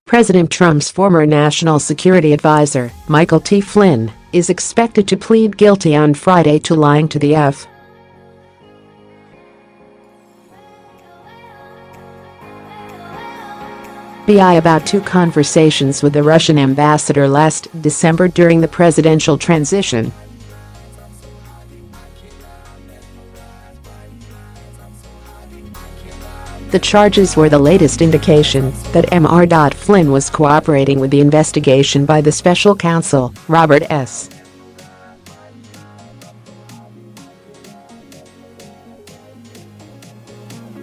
President Trump's former national security advisor, Michael T. Flynn, is expected to plead guilty on Friday to lying to the F.B.I. about two conversations with the Russian ambassador last December during the presidential transition. The charges were the latest indication that Mr. Flynn was cooperating with the investigation by the special counsel, Robert S.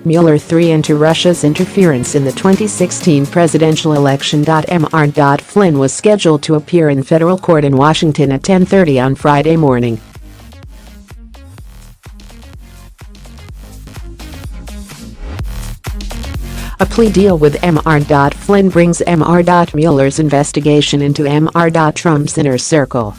Mueller III into Russia's interference in the 2016 presidential election. Mr. Flynn was scheduled to appear in federal court in Washington at 10:30 on Friday morning. A plea deal with Mr. Flynn brings Mr. Mueller's investigation into Mr. Trump's inner circle.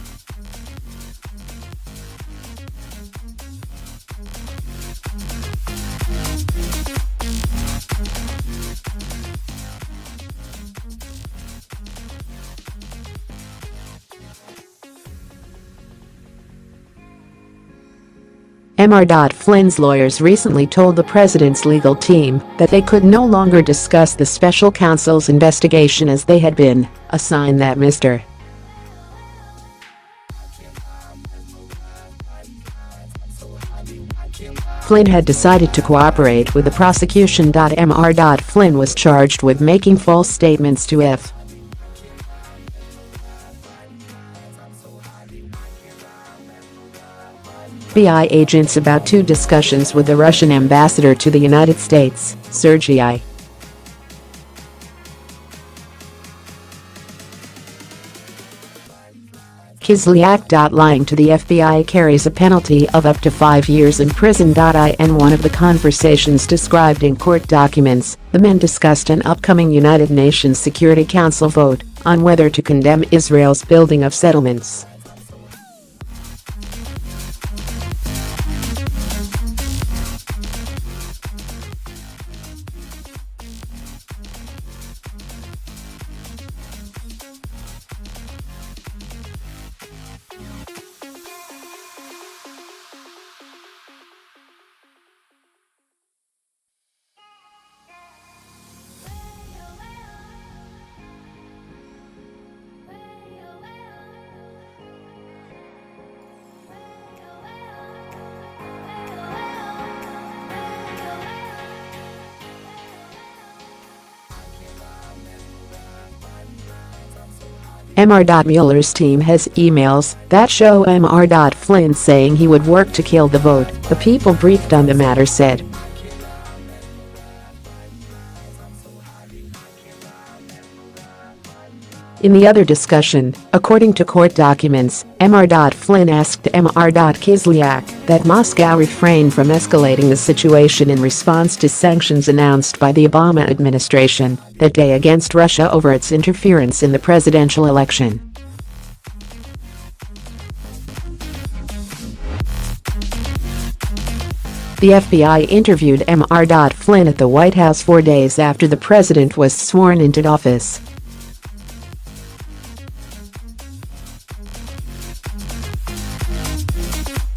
Mr. Flynn's lawyers recently told the president's legal team that they could no longer discuss the special counsel's investigation as they had been, a sign that Mr. Flynn had decided to cooperate with the prosecution. Mr. Flynn was charged with making false statements to F.B.I. agents about two discussions with the Russian ambassador to the United States, Sergei Kislyak. Lying to the F.B.I. carries a penalty of up to 5 years in prison. In one of the conversations described in court documents, the men discussed an upcoming United Nations Security Council vote on whether to condemn Israel's building of settlements. Mr. Mueller's team has emails that show Mr. Flynn saying he would work to kill the vote, the people briefed on the matter said. In the other discussion, according to court documents, Mr. Flynn asked Mr. Kislyak that Moscow refrain from escalating the situation in response to sanctions announced by the Obama administration that day against Russia over its interference in the presidential election. The F.B.I. interviewed Mr. Flynn at the White House 4 days after the president was sworn into office.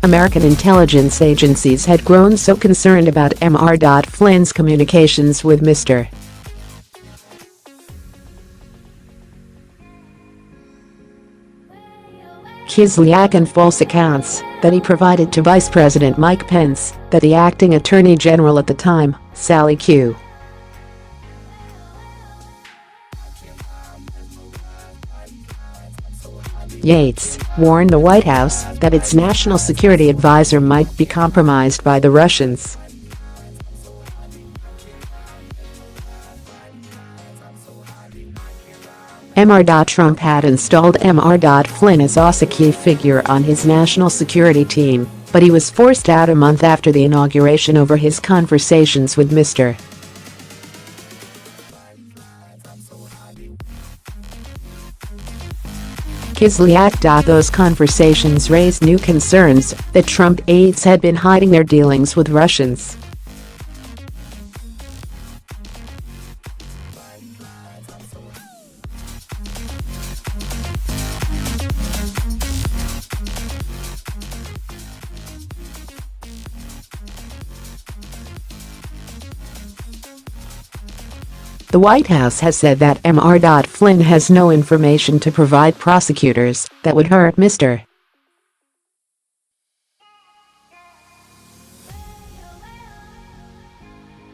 American intelligence agencies had grown so concerned about Mr. Flynn's communications with Mr. Kislyak and false accounts that he provided to Vice President Mike Pence that the acting Attorney General at the time, Sally Q. Yates, warned the White House that its national security advisor might be compromised by the Russians. Mr. Trump had installed Mr. Flynn as a key figure on his national security team, but he was forced out a month after the inauguration over his conversations with Mr. Kislyak. Those conversations raised new concerns that Trump aides had been hiding their dealings with Russians. The White House has said that Mr. Flynn has no information to provide prosecutors that would hurt Mr.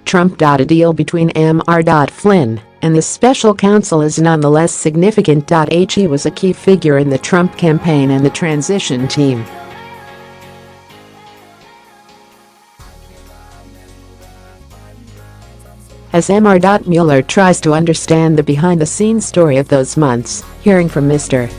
Trump. A deal between Mr. Flynn and the special counsel is nonetheless significant. He was a key figure in the Trump campaign and the transition team. As Mr. Mueller tries to understand the behind-the-scenes story of those months, hearing from Mr.